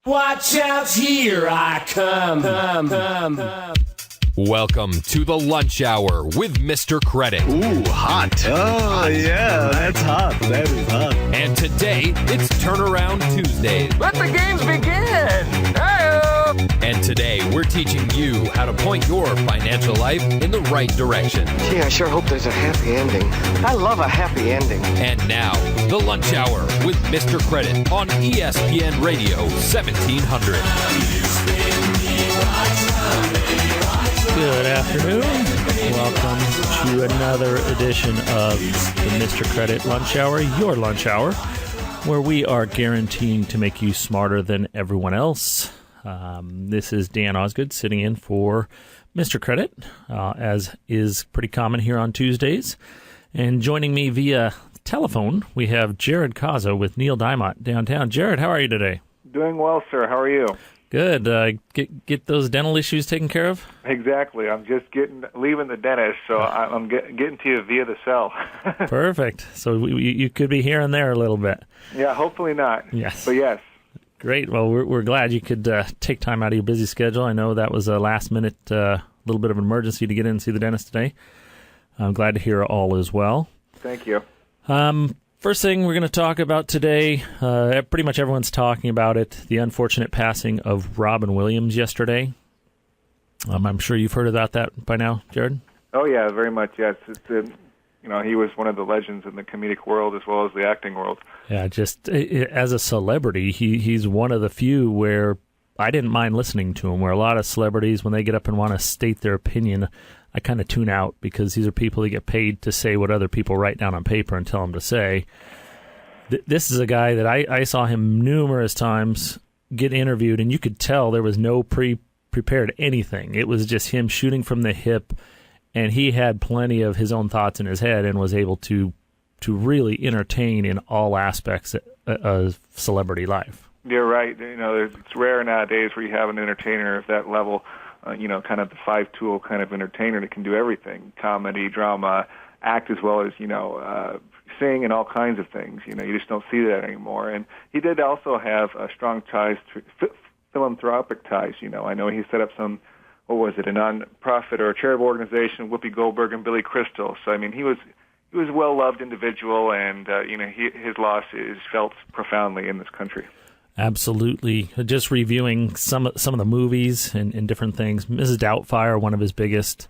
Watch out, here I come. Welcome to the Lunch Hour with Mr. Credit. Ooh, hot. Oh, yeah, that's hot. That is hot. And today, it's Turnaround Tuesdays. Let the games begin! Hi-yo! And today, we're teaching you how to point your financial life in the right direction. Gee, I sure hope there's a happy ending. I love a happy ending. And now, the Lunch Hour with Mr. Credit on ESPN Radio 1700. Good afternoon. Welcome to another edition of the Mr. Credit Lunch Hour, your lunch hour, where we are guaranteeing to make you smarter than everyone else. This is Dan Osgood sitting in for Mr. Credit, as is pretty common here on Tuesdays. And joining me via telephone, we have Jared Cazzo with Neil Diamont downtown. Jared, how are you today? Doing well, sir. How are you? Good. Get those dental issues taken care of? Exactly. I'm just leaving the dentist, so I'm getting to you via the cell. Perfect. So you could be here and there a little bit. Yeah, hopefully not. Yes. But yes. Great. Well, we're glad you could take time out of your busy schedule. I know that was a last-minute little bit of an emergency to get in and see the dentist today. I'm glad to hear all is well. Thank you. First thing we're going to talk about today, pretty much everyone's talking about it, the unfortunate passing of Robin Williams yesterday. I'm sure you've heard about that by now, Jared? Oh, yeah, very much, yes. He was one of the legends in the comedic world as well as the acting world. Yeah, just as a celebrity, he's one of the few where I didn't mind listening to him, where a lot of celebrities, when they get up and want to state their opinion, I kind of tune out because these are people that get paid to say what other people write down on paper and tell them to say. This is a guy that I saw him numerous times get interviewed, and you could tell there was no prepared anything. It was just him shooting from the hip, and he had plenty of his own thoughts in his head and was able to really entertain in all aspects of celebrity life. You're right. It's rare nowadays where you have an entertainer of that level. Kind of the five-tool kind of entertainer that can do everything, comedy, drama, act, as well as, sing and all kinds of things. You just don't see that anymore. And he did also have strong ties, philanthropic ties. I know he set up a non-profit or a charitable organization, Whoopi Goldberg and Billy Crystal. So, he was a well-loved individual, and, his loss is felt profoundly in this country. Absolutely. Just reviewing some of the movies and different things. Mrs. Doubtfire, one of his biggest.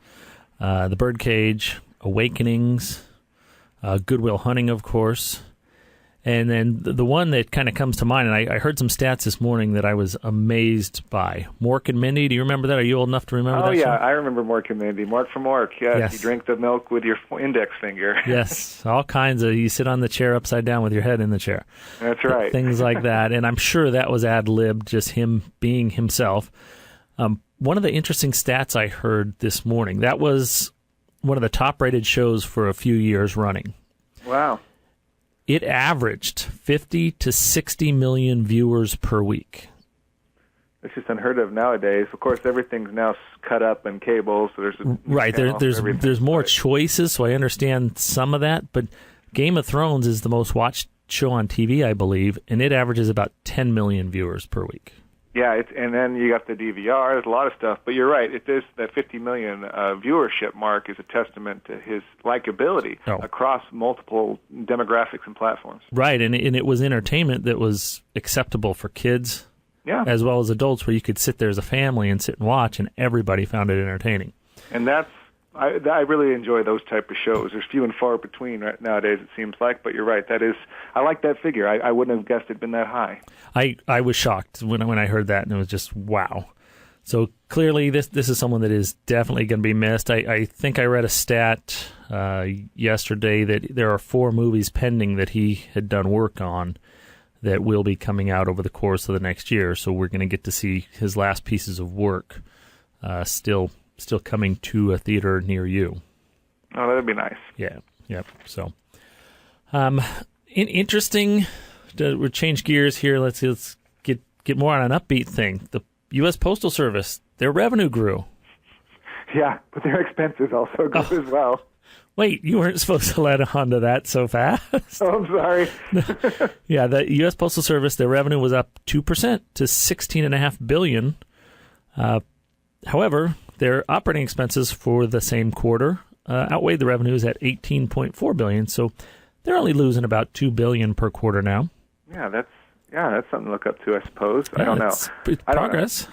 The Birdcage, Awakenings, Good Will Hunting, of course. And then the one that kind of comes to mind, and I heard some stats this morning that I was amazed by. Mork and Mindy, do you remember that? Are you old enough to remember that? Oh, yeah, show? I remember Mork and Mindy. Mork from Mork, yes. You drink the milk with your index finger. Yes, all kinds of, you sit on the chair upside down with your head in the chair. That's right. Things like that, and I'm sure that was ad-libbed, just him being himself. One of the interesting stats I heard this morning, that was one of the top-rated shows for a few years running. Wow. It averaged 50 to 60 million viewers per week. It's just unheard of nowadays. Of course, everything's now cut up in cable, so there's more choices, so I understand some of that. But Game of Thrones is the most watched show on TV, I believe, and it averages about 10 million viewers per week. Yeah, and then you got the DVR. There's a lot of stuff, but you're right. That 50 million viewership mark is a testament to his likability across multiple demographics and platforms. Right, and it was entertainment that was acceptable for kids, as well as adults, where you could sit there as a family and sit and watch, and everybody found it entertaining. And I really enjoy those type of shows. There's few and far between nowadays, it seems like, but you're right. I like that figure. I wouldn't have guessed it'd been that high. I was shocked when I heard that, and it was just wow. So clearly, this is someone that is definitely going to be missed. I think I read a stat yesterday that there are 4 movies pending that he had done work on that will be coming out over the course of the next year. So we're going to get to see his last pieces of work still coming to a theater near you. Oh, that'd be nice. Yeah, yep. So, interesting. We'll change gears here. Let's get more on an upbeat thing. The U.S. Postal Service, their revenue grew. Yeah, but their expenses also grew as well. Wait, you weren't supposed to let on to that so fast. Oh, I'm sorry. Yeah, the U.S. Postal Service, their revenue was up 2% to $16.5 billion. However, their operating expenses for the same quarter outweighed the revenues at $18.4 billion. So they're only losing about $2 billion per quarter now. Yeah, that's something to look up to, I suppose. I don't know. It's progress.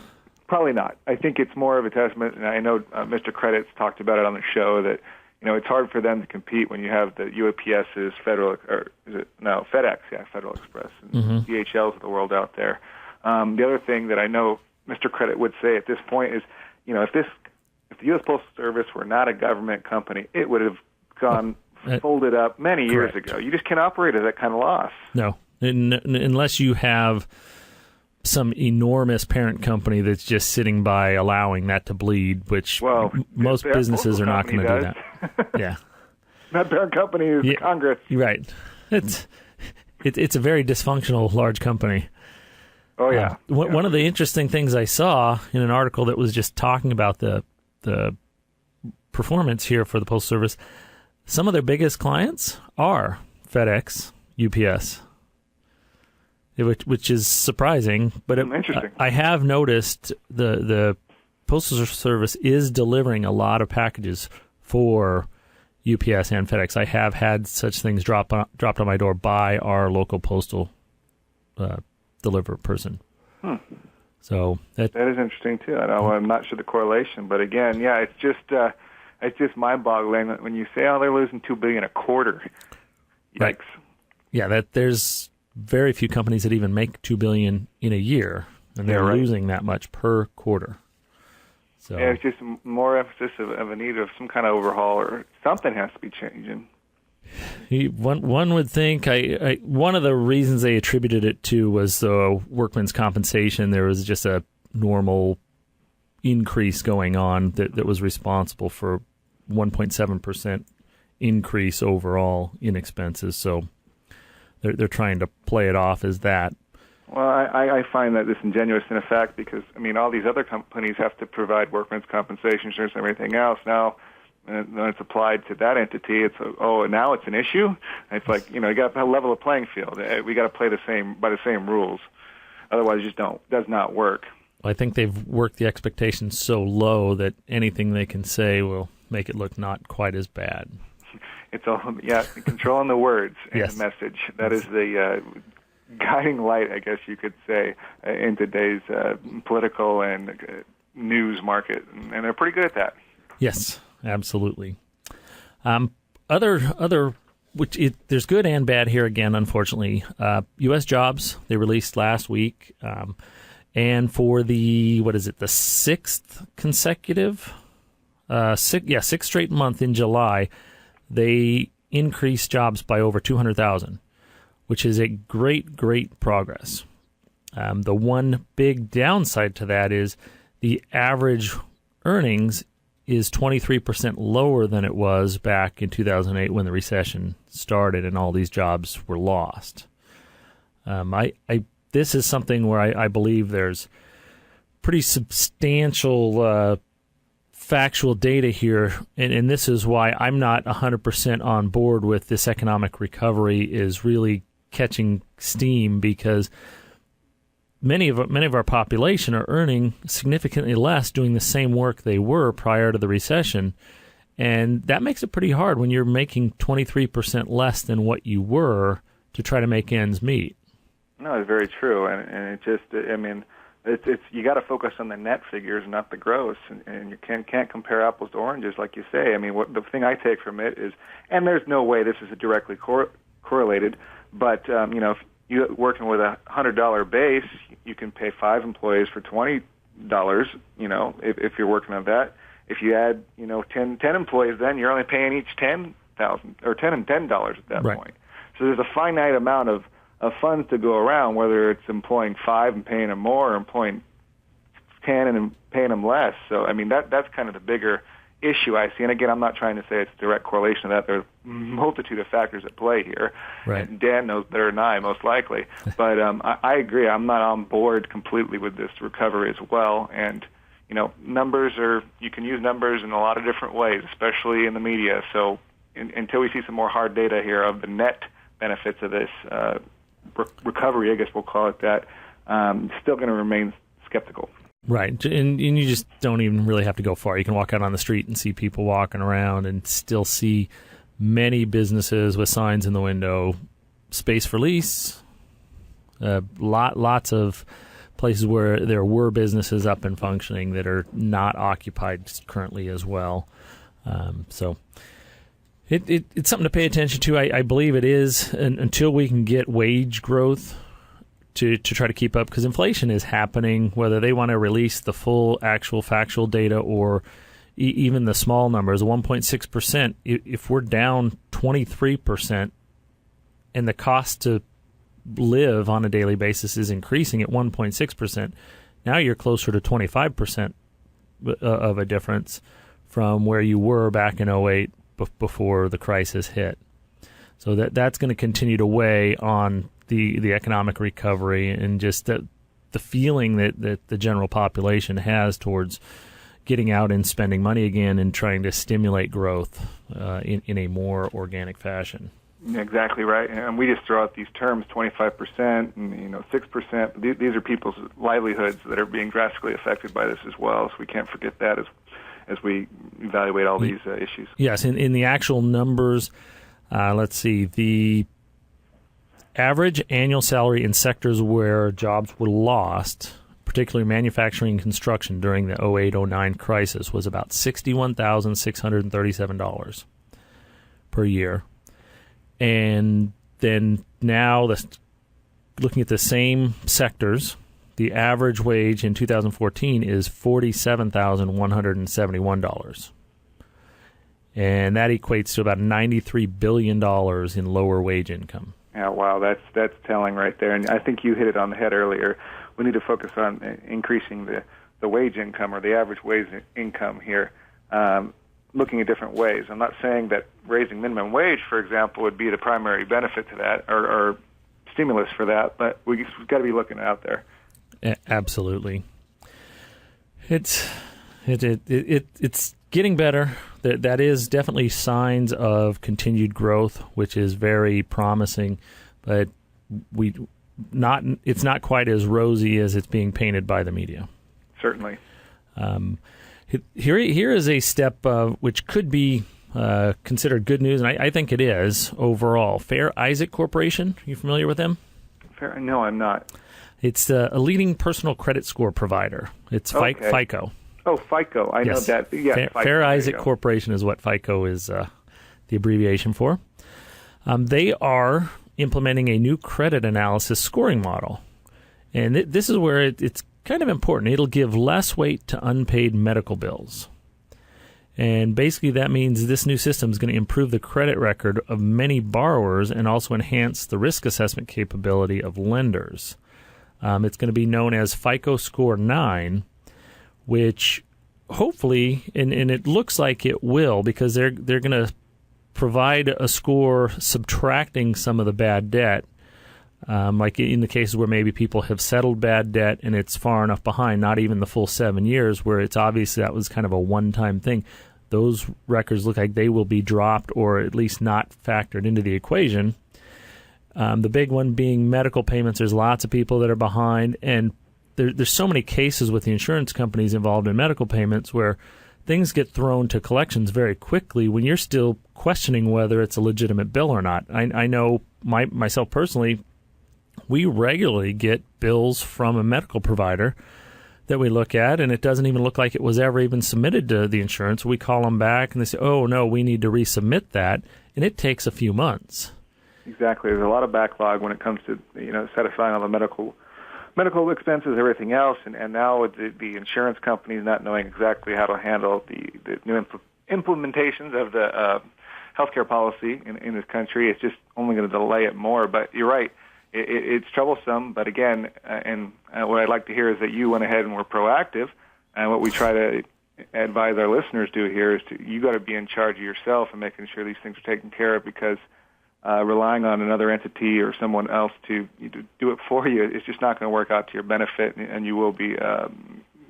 Probably not. I think it's more of a testament, and I know Mr. Credit's talked about it on the show, that it's hard for them to compete when you have the UPS's Federal Express and DHLs of the world out there. The other thing that I know Mr. Credit would say at this point is, if the U.S. Postal Service were not a government company, it would have gone folded up many years ago. You just can't operate at that kind of loss. No, unless you have some enormous parent company that's just sitting by allowing that to bleed, which most businesses are not going to do that. Yeah. That parent company is Congress. You're right. It's a very dysfunctional large company. Oh, yeah. One of the interesting things I saw in an article that was just talking about the performance here for the Postal Service, some of their biggest clients are FedEx, UPS, which is surprising. But interesting. I have noticed the Postal Service is delivering a lot of packages for UPS and FedEx. I have had such things dropped on my door by our local postal deliver person. So that is interesting too. I'm not sure the correlation, but again, it's just mind-boggling when you say, they're losing $2 billion a quarter. Yikes! Right. Yeah, that there's very few companies that even make $2 billion in a year, and they're losing that much per quarter. So it's just more emphasis of a need of some kind of overhaul, or something has to be changing. One would think one of the reasons they attributed it to was the workman's compensation. There was just a normal increase going on that was responsible for 1.7% increase overall in expenses. So they're trying to play it off as that. Well, I find that disingenuous in effect because, all these other companies have to provide workman's compensation insurance and everything else. Now, when it's applied to that entity, now it's an issue. It's like, you got to level the playing field. We got to play by the same rules. Otherwise, it just does not work. Well, I think they've worked the expectations so low that anything they can say will make it look not quite as bad. It's all, controlling the words and the message. That is the guiding light, I guess you could say, in today's political and news market, and they're pretty good at that. Yes, absolutely. There's good and bad here again, unfortunately. U.S. jobs, they released last week, and for the sixth consecutive, sixth straight month in July, they increased jobs by over 200,000. Which is a great progress. The one big downside to that is the average earnings is 23% lower than it was back in 2008 when the recession started and all these jobs were lost. This is something where I believe there's pretty substantial factual data here, and this is why I'm not 100% on board with this economic recovery is really catching steam, because many of our population are earning significantly less doing the same work they were prior to the recession, and that makes it pretty hard when you're making 23% less than what you were to try to make ends meet. No, it's very true, and it just, it's you got to focus on the net figures, not the gross, and you can't compare apples to oranges, like you say. The thing I take from it is, and there's no way this is directly correlated, but if you're working with a $100 base, you can pay 5 employees for $20. If you're working on that, if you add 10 employees, then you're only paying each $10,000 or $10 and $10 at that point. So there's a finite amount of funds to go around, whether it's employing 5 and paying them more, or employing 10 and paying them less. So that's kind of the bigger issue I see. And again, I'm not trying to say it's a direct correlation to that. There's a multitude of factors at play here. Right. And Dan knows better than I, most likely. But I agree. I'm not on board completely with this recovery as well. And, numbers you can use numbers in a lot of different ways, especially in the media. So, until we see some more hard data here of the net benefits of this recovery, I guess we'll call it that, still going to remain skeptical. Right, and you just don't even really have to go far. You can walk out on the street and see people walking around and still see many businesses with signs in the window, space for lease, lots of places where there were businesses up and functioning that are not occupied currently as well. So it's something to pay attention to. I believe it is, until we can get wage growth to try to keep up, because inflation is happening, whether they want to release the full actual factual data or even the small numbers. 1.6%, if we're down 23% and the cost to live on a daily basis is increasing at 1.6%, now you're closer to 25% of a difference from where you were back in 2008 before the crisis hit. So that's going to continue to weigh on the economic recovery and just the feeling that the general population has towards getting out and spending money again and trying to stimulate growth in a more organic fashion. Exactly right. And we just throw out these terms, 25% and 6%. These are people's livelihoods that are being drastically affected by this as well. So we can't forget that as we evaluate all these issues. Yes, in the actual numbers, let's see, the average annual salary in sectors where jobs were lost, particularly manufacturing and construction during the 2008-09 crisis, was about $61,637 per year. And then now, looking at the same sectors, the average wage in 2014 is $47,171. And that equates to about $93 billion in lower wage income. Yeah, wow, that's telling right there. And I think you hit it on the head earlier. We need to focus on increasing the wage income or the average wage income here, looking at different ways. I'm not saying that raising minimum wage, for example, would be the primary benefit to that or stimulus for that, but we've got to be looking out there. Absolutely. It's getting better. That is definitely signs of continued growth, which is very promising, but it's not quite as rosy as it's being painted by the media. Certainly. Here is a step which could be considered good news, and I think it is overall. Fair Isaac Corporation, you familiar with them? No, I'm not. It's a leading personal credit score provider. It's FICO. Oh, FICO. I know that. Yeah, Fair Isaac Corporation is what FICO is the abbreviation for. They are implementing a new credit analysis scoring model. And this is where it's kind of important. It'll give less weight to unpaid medical bills. And basically that means this new system is going to improve the credit record of many borrowers and also enhance the risk assessment capability of lenders. It's going to be known as FICO Score 9, which hopefully, and it looks like it will, because they're going to provide a score subtracting some of the bad debt, like in the cases where maybe people have settled bad debt and it's far enough behind, not even the full 7 years, where it's obviously that was kind of a one-time thing. Those records look like they will be dropped or at least not factored into the equation. The big one being medical payments. There's lots of people that are behind, and there's so many cases with the insurance companies involved in medical payments where things get thrown to collections very quickly when you're still questioning whether it's a legitimate bill or not. I know myself personally, we regularly get bills from a medical provider that we look at, and it doesn't even look like it was ever even submitted to the insurance. We call them back, and they say, oh, no, we need to resubmit that, and it takes a few months. Exactly. There's a lot of backlog when it comes to satisfying all the medical expenses, everything else, and now with the insurance companies not knowing exactly how to handle the new implementations of the healthcare policy in this country, it's just only going to delay it more. But you're right, it's troublesome. But again, what I'd like to hear is that you went ahead and were proactive, and what we try to advise our listeners do here is you got to be in charge of yourself and making sure these things are taken care of, because relying on another entity or someone else to do it for you is just not going to work out to your benefit, and you will be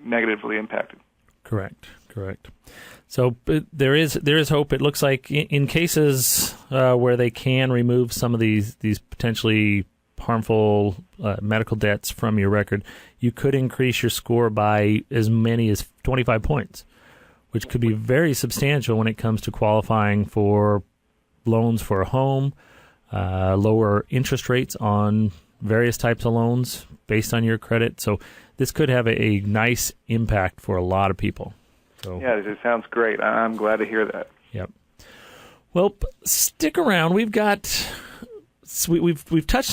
negatively impacted. Correct. So there is hope. It looks like in cases where they can remove some of these potentially harmful medical debts from your record, you could increase your score by as many as 25 points, which could be very substantial when it comes to qualifying for loans for a home, lower interest rates on various types of loans based on your credit. So this could have a nice impact for a lot of people. So, yeah, it sounds great. I'm glad to hear that. Yep. Well, stick around. We've touched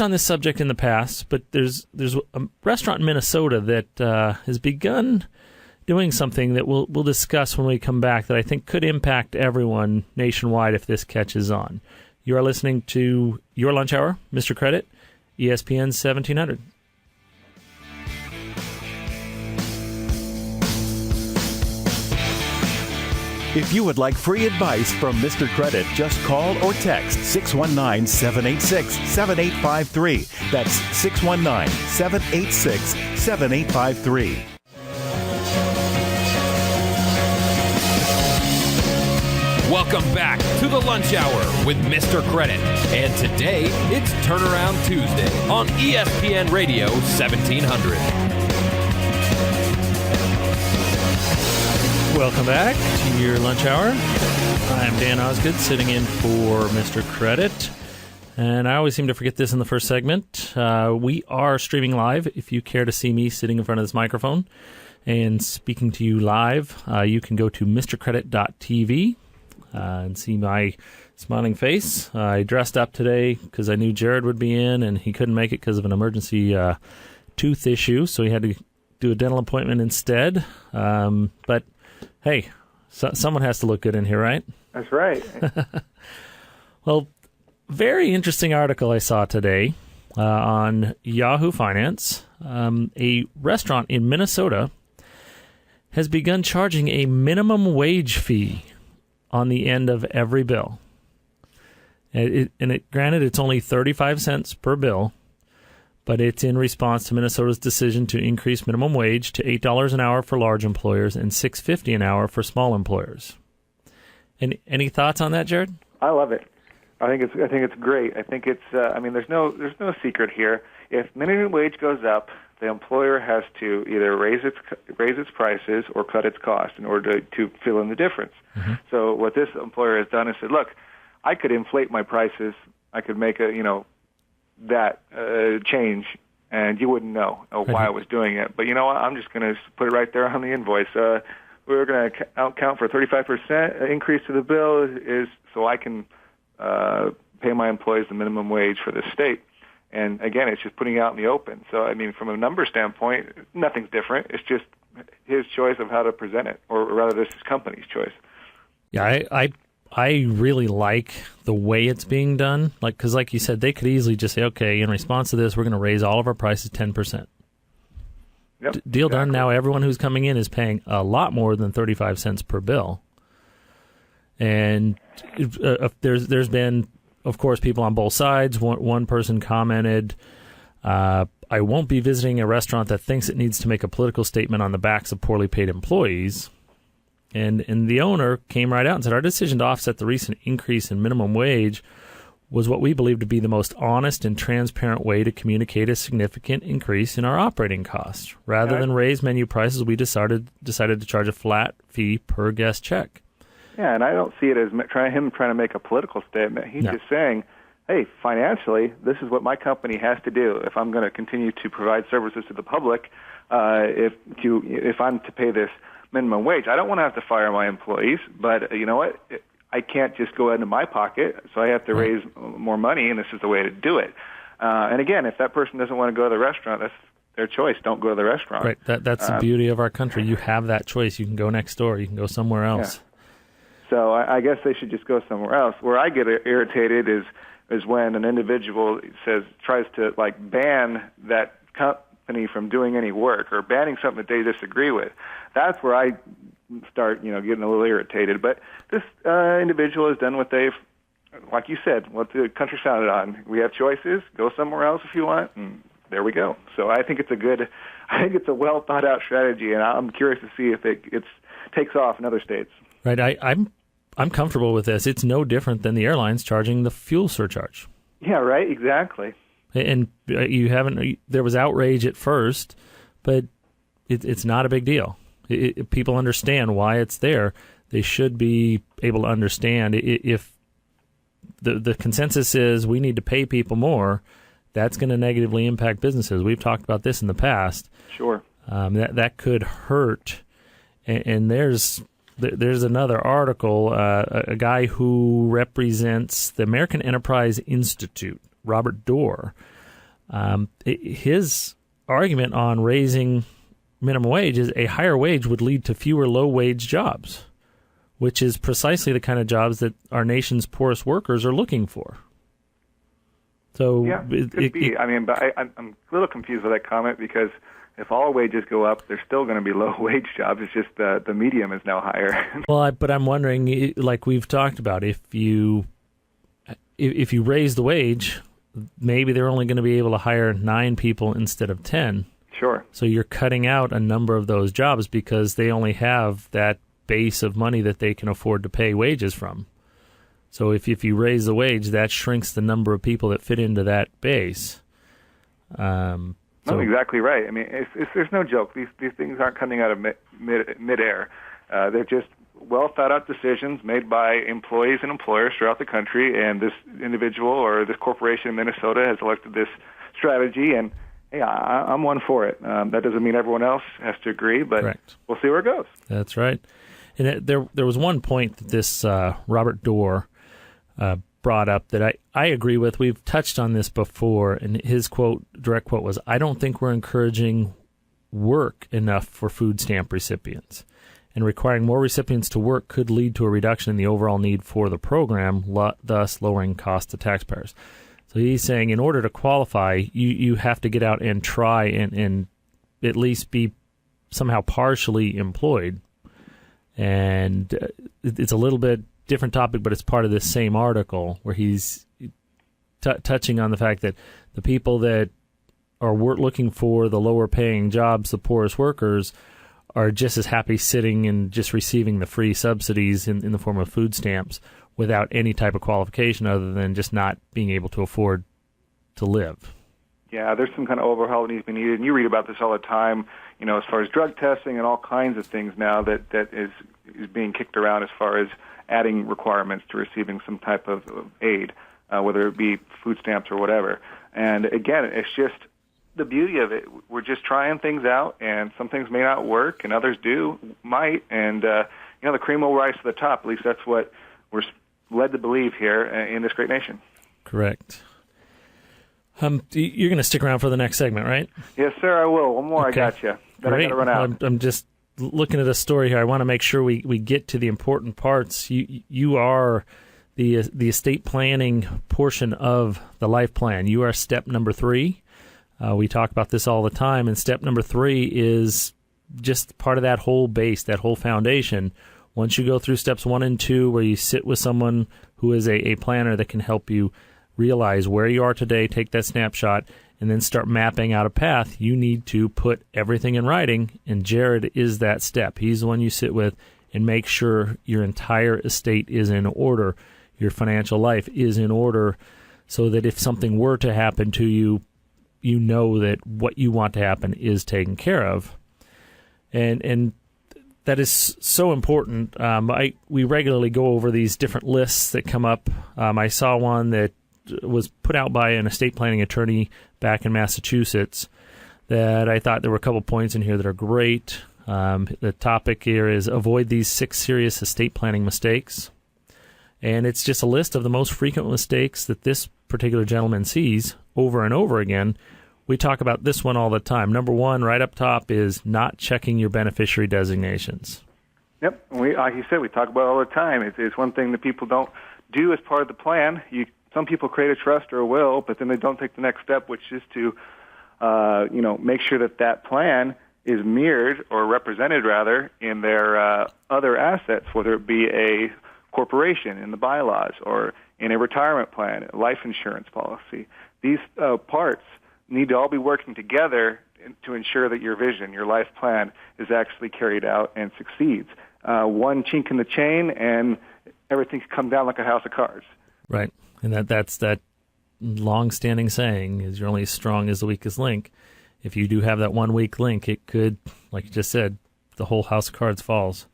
on this subject in the past, but there's a restaurant in Minnesota that has begun doing something that we'll discuss when we come back that I think could impact everyone nationwide if this catches on. You are listening to Your Lunch Hour, Mr. Credit, ESPN 1700. If you would like free advice from Mr. Credit, just call or text 619-786-7853. That's 619-786-7853. Welcome back to the Lunch Hour with Mr. Credit. And today, it's Turnaround Tuesday on ESPN Radio 1700. Welcome back to Your Lunch Hour. I'm Dan Osgood, sitting in for Mr. Credit. And I always seem to forget this in the first segment. We are streaming live. If you care to see me sitting in front of this microphone and speaking to you live, you can go to mrcredit.tv and see my smiling face. I dressed up today because I knew Jared would be in, and he couldn't make it because of an emergency tooth issue, so he had to do a dental appointment instead. But hey, someone has to look good in here, right? That's right. Well, very interesting article I saw today on Yahoo Finance. A restaurant in Minnesota has begun charging a minimum wage fee on the end of every bill. Granted, it's only 35 cents per bill, but it's in response to Minnesota's decision to increase minimum wage to $8 an hour for large employers and $6.50 an hour for small employers. Any thoughts on that, Jared? I love it. I think it's great. I think it's. There's no secret here. If minimum wage goes up, the employer has to either raise its prices or cut its cost in order to fill in the difference. Mm-hmm. So what this employer has done is said, look, I could inflate my prices. I could make that change, and you wouldn't know why I was doing it. But you know what? I'm just going to put it right there on the invoice. We're going to account for 35% increase to the bill is so I can pay my employees the minimum wage for the state. And again, it's just putting it out in the open. So, from a number standpoint, nothing's different. It's just his choice of how to present it, or rather, this is company's choice. Yeah, I really like the way it's being done. Because like you said, they could easily just say, okay, in response to this, we're going to raise all of our prices 10%. Yep, Deal exactly. done. Now everyone who's coming in is paying a lot more than 35 cents per bill. And there's been, of course, people on both sides. One person commented, I won't be visiting a restaurant that thinks it needs to make a political statement on the backs of poorly paid employees. And the owner came right out and said, our decision to offset the recent increase in minimum wage was what we believe to be the most honest and transparent way to communicate a significant increase in our operating costs. Rather than raise menu prices, we decided to charge a flat fee per guest check. Yeah, and I don't see it as him trying to make a political statement. He's just saying, hey, financially, this is what my company has to do if I'm going to continue to provide services to the public. If I'm to pay this minimum wage, I don't want to have to fire my employees, but you know what? I can't just go into my pocket, so I have to raise more money, and this is the way to do it. And again, if that person doesn't want to go to the restaurant, that's their choice. Don't go to the restaurant. Right. That's the beauty of our country. You have that choice. You can go next door. You can go somewhere else. Yeah. So I guess they should just go somewhere else. Where I get irritated is when an individual tries to ban that company from doing any work or banning something that they disagree with. That's where I start, getting a little irritated. But this individual has done what they've, like you said, what the country's founded on. We have choices. Go somewhere else if you want, and there we go. So I think it's a well thought out strategy, and I'm curious to see if it takes off in other states. Right. I'm comfortable with this. It's no different than the airlines charging the fuel surcharge. Yeah, right, exactly. And there was outrage at first, but it's not a big deal. People understand why it's there. They should be able to understand if the consensus is we need to pay people more, that's going to negatively impact businesses. We've talked about this in the past. Sure. That could hurt. And there's another article, a guy who represents the American Enterprise Institute, Robert Doar. His argument on raising minimum wage is a higher wage would lead to fewer low-wage jobs, which is precisely the kind of jobs that our nation's poorest workers are looking for. So yeah, it could be. I mean, but I'm a little confused with that comment because if all wages go up, there's still going to be low-wage jobs. It's just the medium is now higher. Well, but I'm wondering, like we've talked about, if you raise the wage, maybe they're only going to be able to hire 9 people instead of 10. Sure. So you're cutting out a number of those jobs because they only have that base of money that they can afford to pay wages from. So if you raise the wage, that shrinks the number of people that fit into that base. No, exactly right. I mean, there's no joke. These things aren't coming out of midair. They're just well thought out decisions made by employees and employers throughout the country. And this individual or this corporation in Minnesota has elected this strategy. And hey, I'm one for it. That doesn't mean everyone else has to agree, but Correct. We'll see where it goes. That's right. And there was one point that this Robert Doar brought up that I agree with. We've touched on this before, and his direct quote was, "I don't think we're encouraging work enough for food stamp recipients, and requiring more recipients to work could lead to a reduction in the overall need for the program, thus lowering costs to taxpayers." So he's saying in order to qualify, you have to get out and try and at least be somehow partially employed. And it's a little bit different topic, but it's part of this same article where he's touching on the fact that the people that are looking for the lower paying jobs, the poorest workers, are just as happy sitting and just receiving the free subsidies in the form of food stamps without any type of qualification other than just not being able to afford to live. Yeah, there's some kind of overhaul that needs to be needed, and you read about this all the time, as far as drug testing and all kinds of things now that is being kicked around as far as adding requirements to receiving some type of aid, whether it be food stamps or whatever. And again, it's just the beauty of it. We're just trying things out, and some things may not work, and others might. And, the cream will rise to the top. At least that's what we're led to believe here in this great nation. Correct. You're going to stick around for the next segment, right? Yes, sir, I will. One more, okay. I got you. Then I got to run out. I'm just looking at a story here. I want to make sure we get to the important parts. You are the estate planning portion of the life plan. You are step number 3. We talk about this all the time, and step number 3 is just part of that whole base, that whole foundation. Once you go through steps 1 and 2, where you sit with someone who is a planner that can help you realize where you are today, take that snapshot, and then start mapping out a path, you need to put everything in writing, and Jared is that step. He's the one you sit with and make sure your entire estate is in order, your financial life is in order, so that if something were to happen to you, you know that what you want to happen is taken care of. And that is so important. We regularly go over these different lists that come up. I saw one that was put out by an estate planning attorney back in Massachusetts that I thought there were a couple points in here that are great. The topic here is avoid these 6 serious estate planning mistakes. And it's just a list of the most frequent mistakes that this particular gentleman sees over and over again. We talk about this one all the time. Number 1, right up top, is not checking your beneficiary designations. Yep. Like you said, we talk about it all the time. It's one thing that people don't do as part of the plan. Some people create a trust or a will, but then they don't take the next step, which is to, make sure that plan is mirrored or represented, rather, in their other assets, whether it be a corporation in the bylaws or in a retirement plan, a life insurance policy. These parts need to all be working together to ensure that your vision, your life plan, is actually carried out and succeeds. one chink in the chain, and everything's come down like a house of cards. Right, and that's that long-standing saying is you're only as strong as the weakest link. If you do have that one weak link, it could, like you just said, the whole house of cards falls.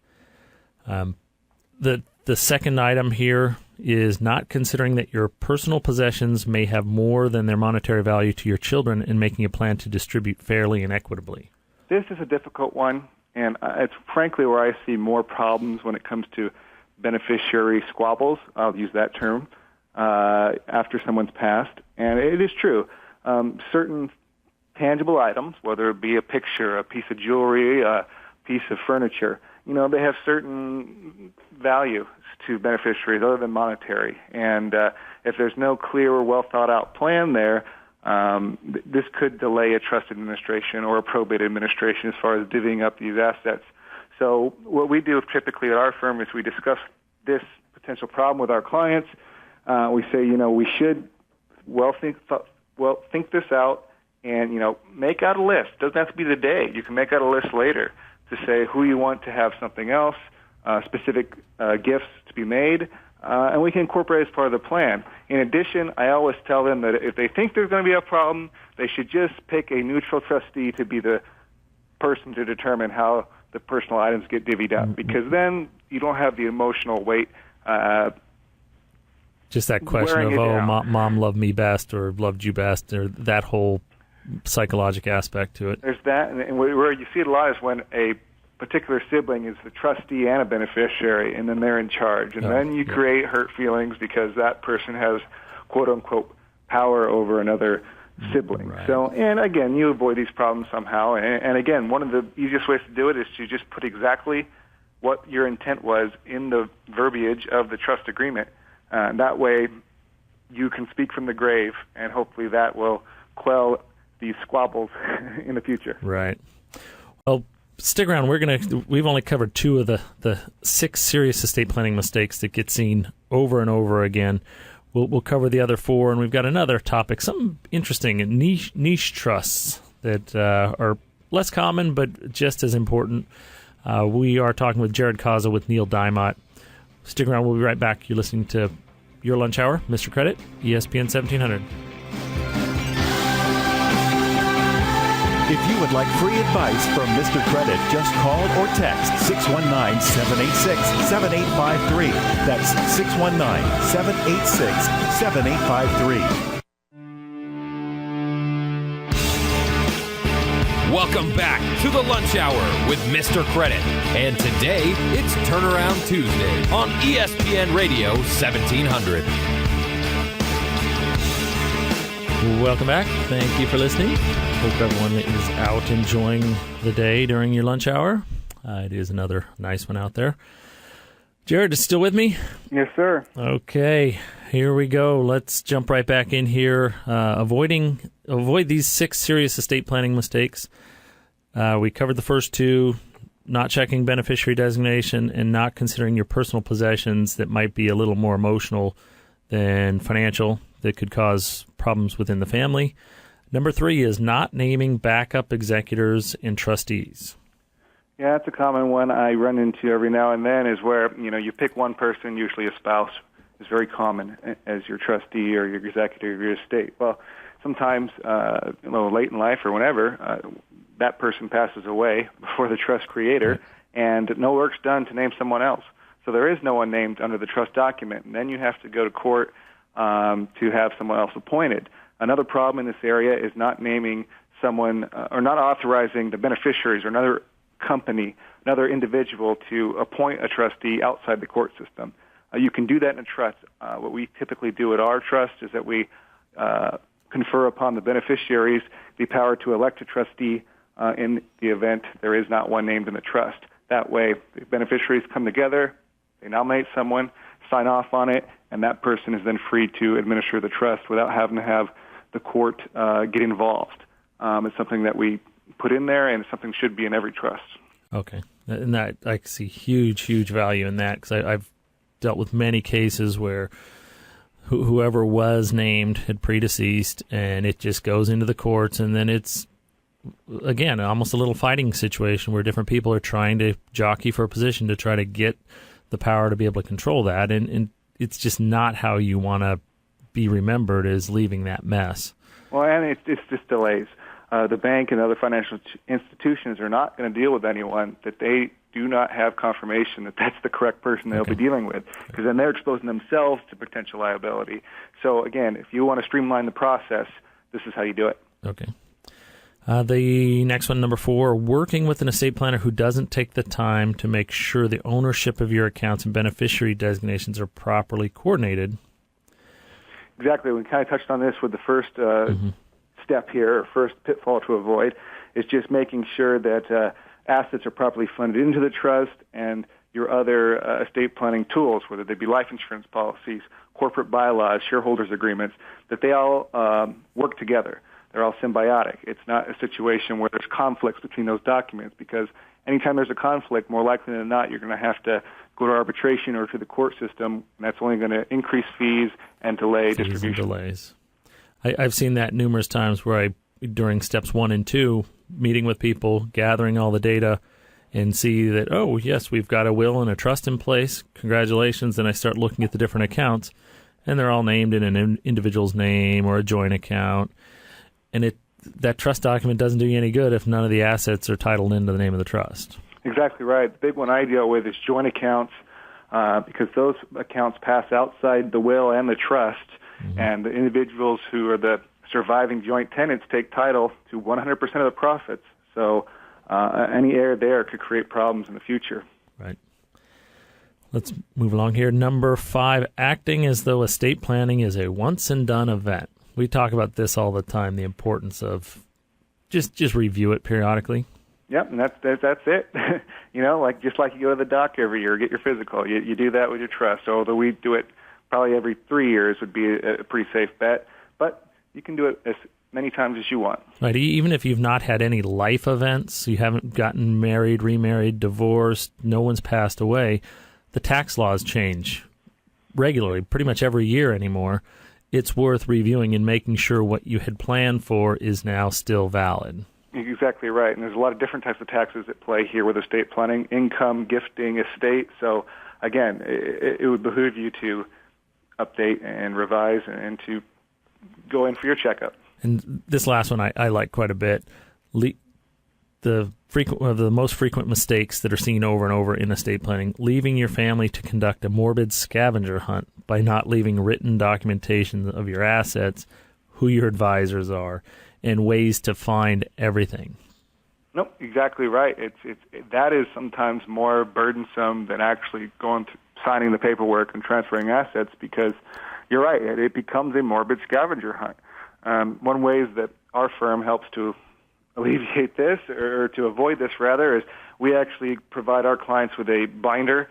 The second item here is not considering that your personal possessions may have more than their monetary value to your children and making a plan to distribute fairly and equitably. This is a difficult one, and it's frankly where I see more problems when it comes to beneficiary squabbles. I'll use that term after someone's passed. And it is true. Certain tangible items, whether it be a picture, a piece of jewelry, a piece of furniture, they have certain value to beneficiaries other than monetary. And if there's no clear or well-thought-out plan there, this could delay a trust administration or a probate administration as far as divvying up these assets. So what we do typically at our firm is we discuss this potential problem with our clients. We say, we should think this out and, make out a list. Doesn't have to be the day. You can make out a list later to say who you want to have something else, specific gifts to be made, and we can incorporate as part of the plan. In addition, I always tell them that if they think there's going to be a problem, they should just pick a neutral trustee to be the person to determine how the personal items get divvied up, because then you don't have the emotional weight. Just that question of, mom loved me best or loved you best, or that whole psychological aspect to it. There's that, and where you see it a lot is when a particular sibling is the trustee and a beneficiary, and then they're in charge. And then you create hurt feelings because that person has, quote-unquote, power over another sibling. Right. So, and again, you avoid these problems somehow. And again, one of the easiest ways to do it is to just put exactly what your intent was in the verbiage of the trust agreement. That way, you can speak from the grave, and hopefully that will quell these squabbles in the future. Right. Well, stick around. We've only covered two of the 6 serious estate planning mistakes that get seen over and over again. We'll cover the other 4, and we've got another topic, something interesting, niche trusts that are less common but just as important. We are talking with Jared Causa with Neil Dymott. Stick around. We'll be right back. You're listening to Your Lunch Hour, Mr. Credit, ESPN 1700. If you would like free advice from Mr. Credit, just call or text 619-786-7853. That's 619-786-7853. Welcome back to the Lunch Hour with Mr. Credit. And today, it's Turnaround Tuesday on ESPN Radio 1700. Welcome back. Thank you for listening. Hope everyone is out enjoying the day during your lunch hour. It is another nice one out there. Jared is still with me? Yes, sir. Okay, here we go. Let's jump right back in here. Avoid these 6 serious estate planning mistakes. We covered the first 2, not checking beneficiary designation and not considering your personal possessions that might be a little more emotional than financial, that could cause problems within the family. Number 3 is not naming backup executors and trustees. Yeah, that's a common one I run into every now and then, is where, you pick one person, usually a spouse is very common, as your trustee or your executor of your estate. Well, sometimes, a little late in life or whenever, that person passes away before the trust creator, and no work's done to name someone else. So there is no one named under the trust document, and then you have to go to court to have someone else appointed. Another problem in this area is not naming someone or not authorizing the beneficiaries or another company, another individual to appoint a trustee outside the court system. You can do that in a trust. What we typically do at our trust is that we confer upon the beneficiaries the power to elect a trustee in the event there is not one named in the trust. That way, the beneficiaries come together, they nominate someone, sign off on it, and that person is then free to administer the trust without having to have the court get involved. It's something that we put in there, and it's something that should be in every trust. Okay. And that, I see huge value in that, because I've dealt with many cases where whoever was named had predeceased, and it just goes into the courts, and then it's again, almost a little fighting situation where different people are trying to jockey for a position to try to get the power to be able to control that. And it's just not how you want to be remembered as leaving that mess. Well, and it's just delays. The bank and other financial institutions are not going to deal with anyone that they do not have confirmation that that's the correct person they'll be dealing with, because then they're exposing themselves to potential liability. So, again, if you want to streamline the process, this is how you do it. Okay. The next one, number 4, working with an estate planner who doesn't take the time to make sure the ownership of your accounts and beneficiary designations are properly coordinated. Exactly. We kind of touched on this with the first step here, or first pitfall to avoid, is just making sure that assets are properly funded into the trust, and your other estate planning tools, whether they be life insurance policies, corporate bylaws, shareholders agreements, that they all work together. They're all symbiotic. It's not a situation where there's conflicts between those documents, because anytime there's a conflict, more likely than not, you're going to have to go to arbitration or to the court system, and that's only going to increase fees and delay distribution. And delays. I've seen that numerous times where during steps 1 and 2, meeting with people, gathering all the data, and see that, oh, yes, we've got a will and a trust in place. Congratulations. Then I start looking at the different accounts, and they're all named in an individual's name or a joint account. And that trust document doesn't do you any good if none of the assets are titled into the name of the trust. Exactly right. The big one I deal with is joint accounts, because those accounts pass outside the will and the trust, and the individuals who are the surviving joint tenants take title to 100% of the profits. So any error there could create problems in the future. Right. Let's move along here. Number 5, acting as though estate planning is a once-and-done event. We talk about this all the time, the importance of just review it periodically. Yep, and that's it. Just like you go to the doc every year, get your physical. You do that with your trust. Although we do it probably every 3 years would be a pretty safe bet. But you can do it as many times as you want. Right, even if you've not had any life events, you haven't gotten married, remarried, divorced, no one's passed away, the tax laws change regularly, pretty much every year anymore. It's worth reviewing and making sure what you had planned for is now still valid. Exactly right. And there's a lot of different types of taxes at play here with estate planning: income, gifting, estate. So, again, it would behoove you to update and revise and to go in for your checkup. And this last one I like quite a bit. The most frequent mistakes that are seen over and over in estate planning: leaving your family to conduct a morbid scavenger hunt by not leaving written documentation of your assets, who your advisors are, and ways to find everything. Nope, exactly right. That is sometimes more burdensome than actually signing the paperwork and transferring assets, because you're right, it becomes a morbid scavenger hunt. One way that our firm helps to alleviate this, or to avoid this rather, is we actually provide our clients with a binder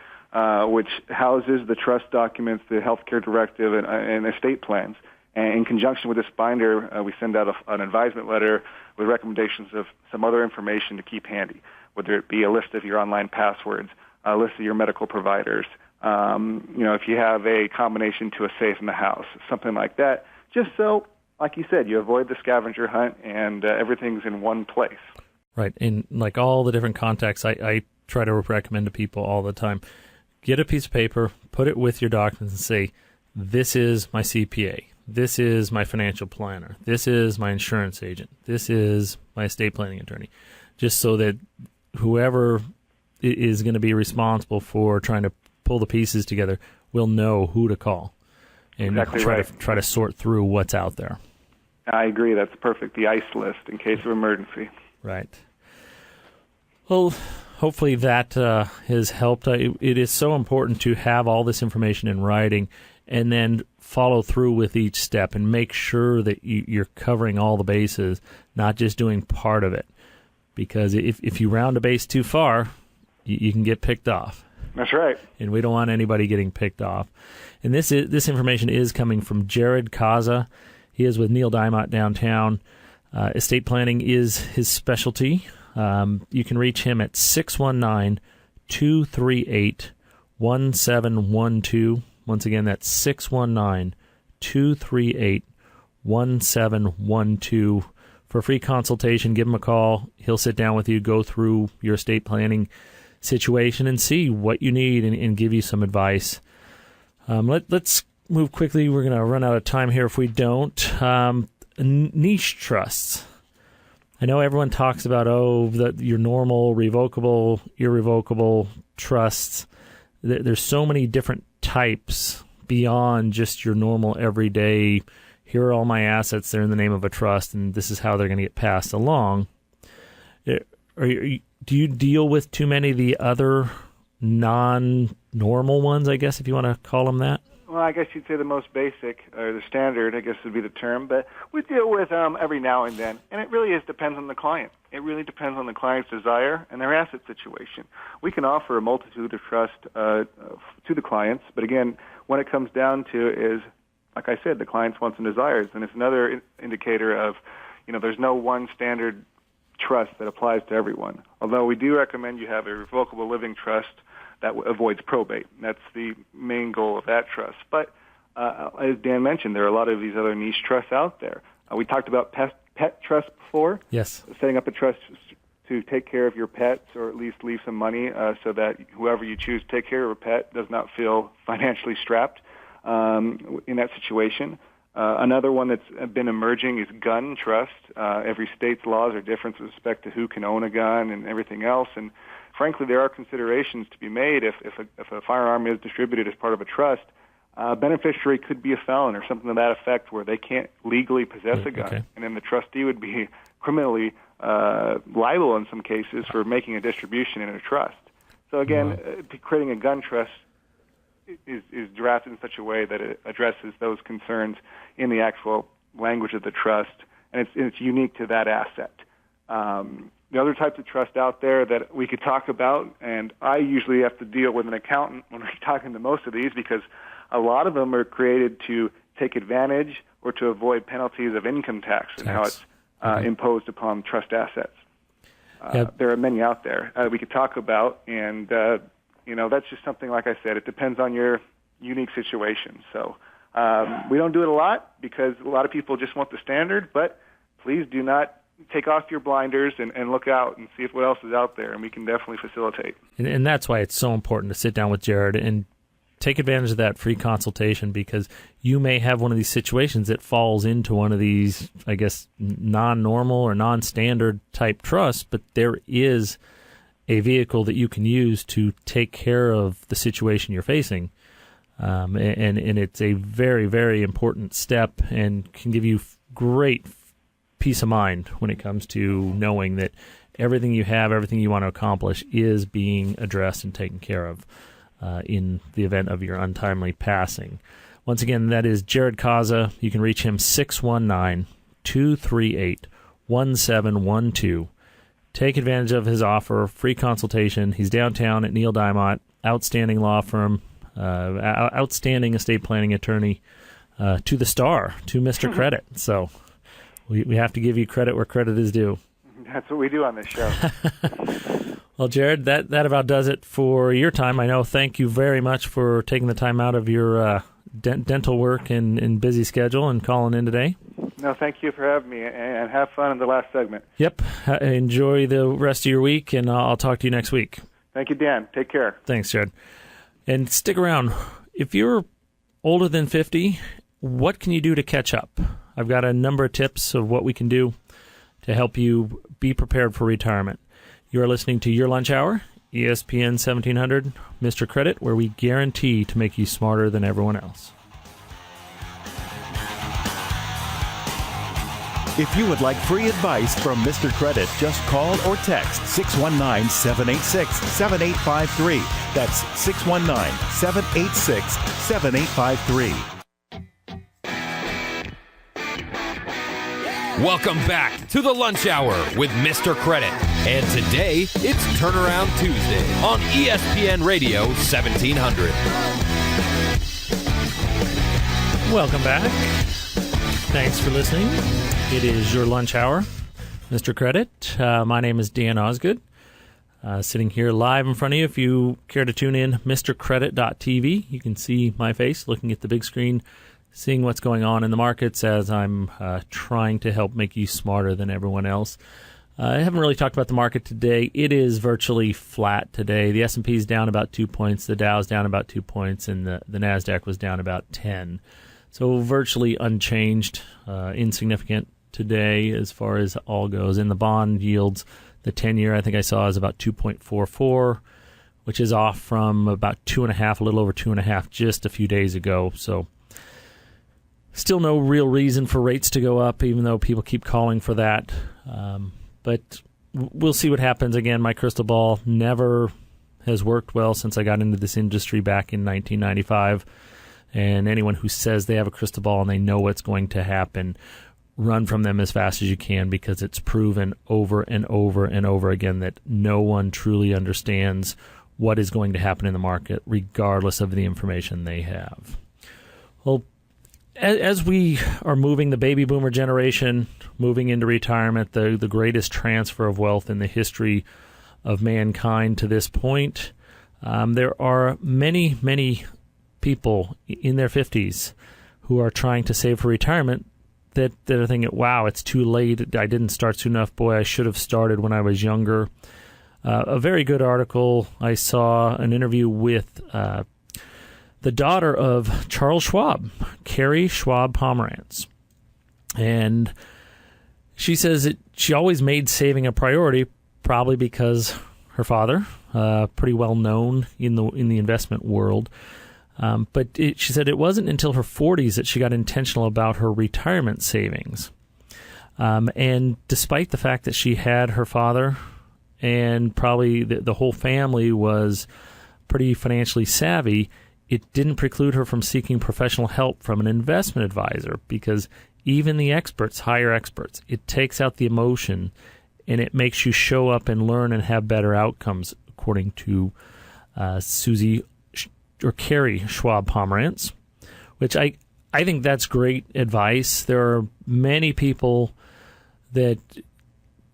which houses the trust documents, the healthcare directive, and estate plans. And in conjunction with this binder, we send out an advisement letter with recommendations of some other information to keep handy, whether it be a list of your online passwords, a list of your medical providers, if you have a combination to a safe in the house, something like that, just so, like you said, you avoid the scavenger hunt and everything's in one place. Right. In like all the different contacts, I try to recommend to people all the time, get a piece of paper, put it with your documents and say, this is my CPA. This is my financial planner. This is my insurance agent. This is my estate planning attorney. Just so that whoever is going to be responsible for trying to pull the pieces together will know who to call and exactly try to sort through what's out there. I agree. That's perfect. The ICE list in case of emergency. Right. Well, hopefully that has helped. It is so important to have all this information in writing and then follow through with each step and make sure that you're covering all the bases, not just doing part of it. Because if you round a base too far, you can get picked off. That's right. And we don't want anybody getting picked off. And this information is coming from Jared Kaza. He is with Neil Dymott downtown. Estate planning is his specialty. You can reach him at 619-238-1712. Once again, that's 619-238-1712 for a free consultation. Give him a call. He'll sit down with you, go through your estate planning situation, and see what you need and give you some advice. Let's move quickly. We're going to run out of time here if we don't. Niche trusts. I know everyone talks about, your normal, revocable, irrevocable trusts. There's so many different types beyond just your normal everyday, here are all my assets, they're in the name of a trust, and this is how they're going to get passed along. Do you deal with too many of the other non-normal ones, I guess, if you want to call them that? Well, I guess you'd say the most basic, or the standard, I guess would be the term, but we deal with every now and then, and it really depends on the client. It really depends on the client's desire and their asset situation. We can offer a multitude of trust to the clients, but again, when it comes down to is, like I said, the client's wants and desires, and it's another indicator of, there's no one standard trust that applies to everyone. Although we do recommend you have a revocable living trust that avoids probate. That's the main goal of that trust. But as Dan mentioned, there are a lot of these other niche trusts out there. We talked about pet trust before. Yes. Setting up a trust to take care of your pets, or at least leave some money so that whoever you choose to take care of a pet does not feel financially strapped in that situation. Another one that's been emerging is gun trust. Every state's laws are different with respect to who can own a gun and everything else. And frankly, there are considerations to be made if a firearm is distributed as part of a trust. Beneficiary could be a felon or something to that effect, where they can't legally possess a gun, and then the trustee would be criminally liable in some cases for making a distribution in a trust. So again, creating a gun trust is drafted in such a way that it addresses those concerns in the actual language of the trust, and it's unique to that asset. The other types of trust out there that we could talk about, and I usually have to deal with an accountant when we're talking to most of these, because a lot of them are created to take advantage or to avoid penalties of income tax and how it's imposed upon trust assets. There are many out there we could talk about, and that's just something, like I said, it depends on your unique situation. So we don't do it a lot because a lot of people just want the standard, but please do not take off your blinders and look out and see if what else is out there, and we can definitely facilitate. And that's why it's so important to sit down with Jared and take advantage of that free consultation, because you may have one of these situations that falls into one of these, I guess, non-normal or non-standard type trusts, but there is a vehicle that you can use to take care of the situation you're facing. And it's a very, very important step and can give you great peace of mind when it comes to knowing that everything you have, everything you want to accomplish is being addressed and taken care of in the event of your untimely passing. Once again, that is Jared Kaza. You can reach him 619-238-1712. Take advantage of his offer, free consultation. He's downtown at Neil Diamont, outstanding law firm, outstanding estate planning attorney, to the star, to Mr. Credit. So we have to give you credit where credit is due. That's what we do on this show. Well, Jared, that about does it for your time. I know. Thank you very much for taking the time out of your dental work and busy schedule and calling in today. No, thank you for having me, and have fun in the last segment. Yep. Enjoy the rest of your week, and I'll talk to you next week. Thank you, Dan. Take care. Thanks, Jared. And stick around. If you're older than 50, what can you do to catch up? I've got a number of tips of what we can do to help you be prepared for retirement. You are listening to Your Lunch Hour, ESPN 1700, Mr. Credit, where we guarantee to make you smarter than everyone else. If you would like free advice from Mr. Credit, just call or text 619-786-7853. That's 619-786-7853. Welcome back to the Lunch Hour with Mr. Credit. And today, it's Turnaround Tuesday on ESPN Radio 1700. Welcome back. Thanks for listening. It is Your Lunch Hour, Mr. Credit. My name is Dan Osgood, sitting here live in front of you. If you care to tune in, MrCredit.tv, you can see my face looking at the big screen, seeing what's going on in the markets as I'm trying to help make you smarter than everyone else. I haven't really talked about the market today. It is virtually flat today. The S&P is down about 2 points. The Dow's down about 2 points, and the NASDAQ was down about 10. So virtually unchanged, insignificant today as far as all goes. In the bond yields, the 10-year I think I saw is about 2.44, which is off from about 2.5, a little over 2.5 just a few days ago. So still no real reason for rates to go up, even though people keep calling for that. But we'll see what happens. Again, my crystal ball never has worked well since I got into this industry back in 1995. And anyone who says they have a crystal ball and they know what's going to happen, run from them as fast as you can, because it's proven over and over and over again that no one truly understands what is going to happen in the market, regardless of the information they have. Well, as we are moving the baby boomer generation, moving into retirement, the greatest transfer of wealth in the history of mankind to this point, there are many, many people in their 50s who are trying to save for retirement that are thinking, wow, it's too late. I didn't start soon enough. Boy, I should have started when I was younger. A very good article. I saw an interview with the daughter of Charles Schwab, Carrie Schwab Pomerantz. And she says that she always made saving a priority, probably because her father, pretty well known in the investment world. But she said it wasn't until her 40s that she got intentional about her retirement savings. And despite the fact that she had her father and probably the whole family was pretty financially savvy, it didn't preclude her from seeking professional help from an investment advisor, because even the experts hire experts. It takes out the emotion, and it makes you show up and learn and have better outcomes, according to Carrie Schwab Pomerantz, which I think that's great advice. There are many people that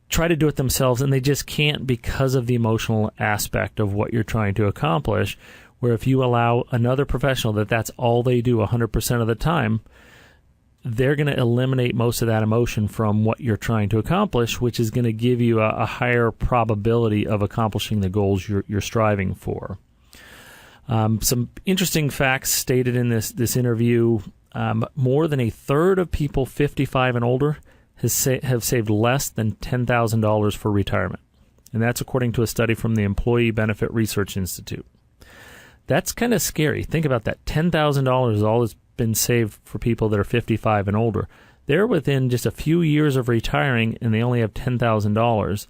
try to do it themselves, and they just can't because of the emotional aspect of what you're trying to accomplish, where if you allow another professional that's all they do 100% of the time, they're going to eliminate most of that emotion from what you're trying to accomplish, which is going to give you a higher probability of accomplishing the goals you're striving for. Some interesting facts stated in this interview. More than a third of people 55 and older have saved less than $10,000 for retirement. And that's according to a study from the Employee Benefit Research Institute. That's kind of scary. Think about that. $10,000 is all that's been saved for people that are 55 and older. They're within just a few years of retiring, and they only have $10,000.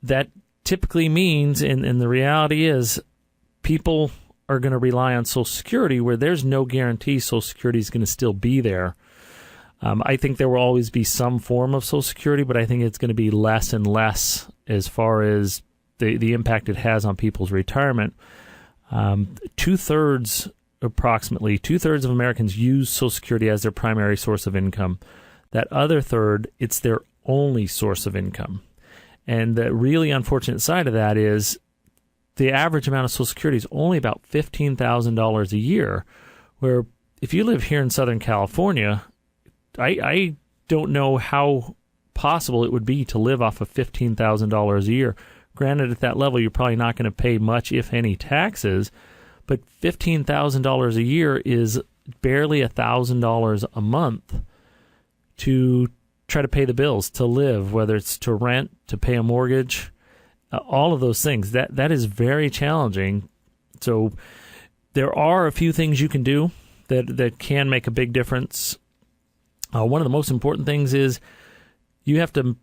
That typically means, and the reality is, people are going to rely on Social Security where there's no guarantee Social Security is going to still be there. I think there will always be some form of Social Security, but I think it's going to be less and less as far as the impact it has on people's retirement. Approximately two-thirds of Americans use Social Security as their primary source of income. That other third, it's their only source of income. And the really unfortunate side of that is the average amount of Social Security is only about $15,000 a year, where if you live here in Southern California, I don't know how possible it would be to live off of $15,000 a year. Granted, at that level, you're probably not going to pay much, if any, taxes, but $15,000 a year is barely $1,000 a month to try to pay the bills, to live, whether it's to rent, to pay a mortgage, all of those things. That is very challenging. So there are a few things you can do that can make a big difference. One of the most important things is you have to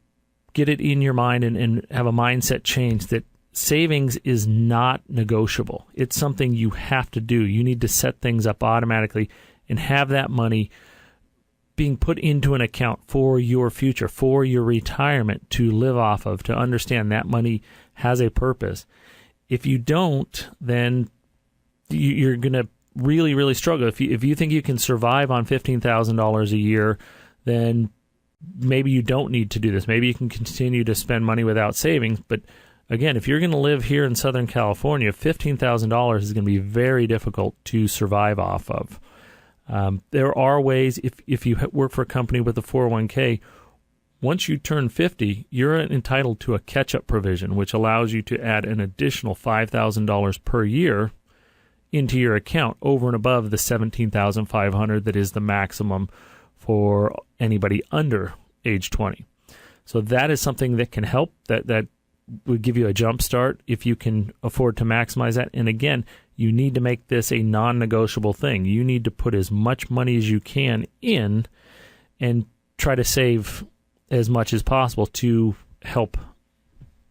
get it in your mind and have a mindset change that savings is not negotiable. It's something you have to do. You need to set things up automatically and have that money being put into an account for your future, for your retirement to live off of, to understand that money has a purpose. If you don't, then you're going to really, really struggle. If you think you can survive on $15,000 a year, then maybe you don't need to do this. Maybe you can continue to spend money without savings. But again, if you're going to live here in Southern California, $15,000 is going to be very difficult to survive off of. There are ways, if you work for a company with a 401k, once you turn 50, you're entitled to a catch-up provision, which allows you to add an additional $5,000 per year into your account over and above the $17,500 that is the maximum for anybody under age 20. So that is something that can help, that would give you a jump start if you can afford to maximize that. And again, you need to make this a non-negotiable thing. You need to put as much money as you can in and try to save as much as possible to help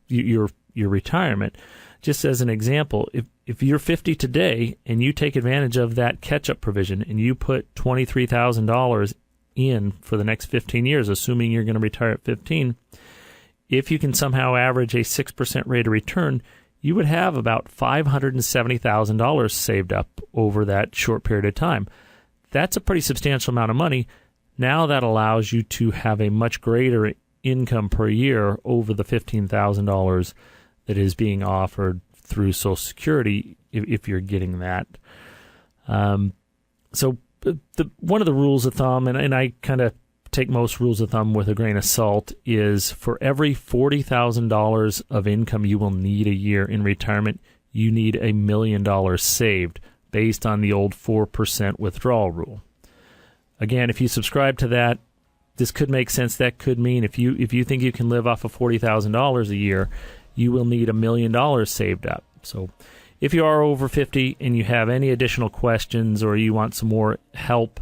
your retirement. Just as an example, if you're 50 today and you take advantage of that catch-up provision and you put $23,000 in for the next 15 years, assuming you're going to retire at 15, if you can somehow average a 6% rate of return, you would have about $570,000 saved up over that short period of time. That's a pretty substantial amount of money. Now that allows you to have a much greater income per year over the $15,000 that is being offered through Social Security if you're getting that. So one of the rules of thumb, and I kind of take most rules of thumb with a grain of salt, is for every $40,000 of income you will need a year in retirement, you need $1 million saved based on the old 4% withdrawal rule. Again, if you subscribe to that, this could make sense. That could mean if you think you can live off of $40,000 a year, you will need $1 million saved up. So if you are over 50 and you have any additional questions or you want some more help,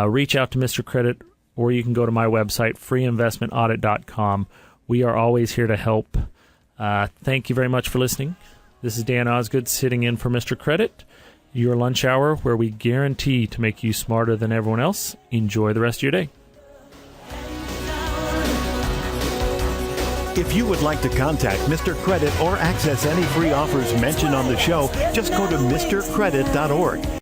reach out to Mr. Credit, or you can go to my website, freeinvestmentaudit.com. We are always here to help. Thank you very much for listening. This is Dan Osgood sitting in for Mr. Credit, your lunch hour where we guarantee to make you smarter than everyone else. Enjoy the rest of your day. If you would like to contact Mr. Credit or access any free offers mentioned on the show, just go to mrcredit.org.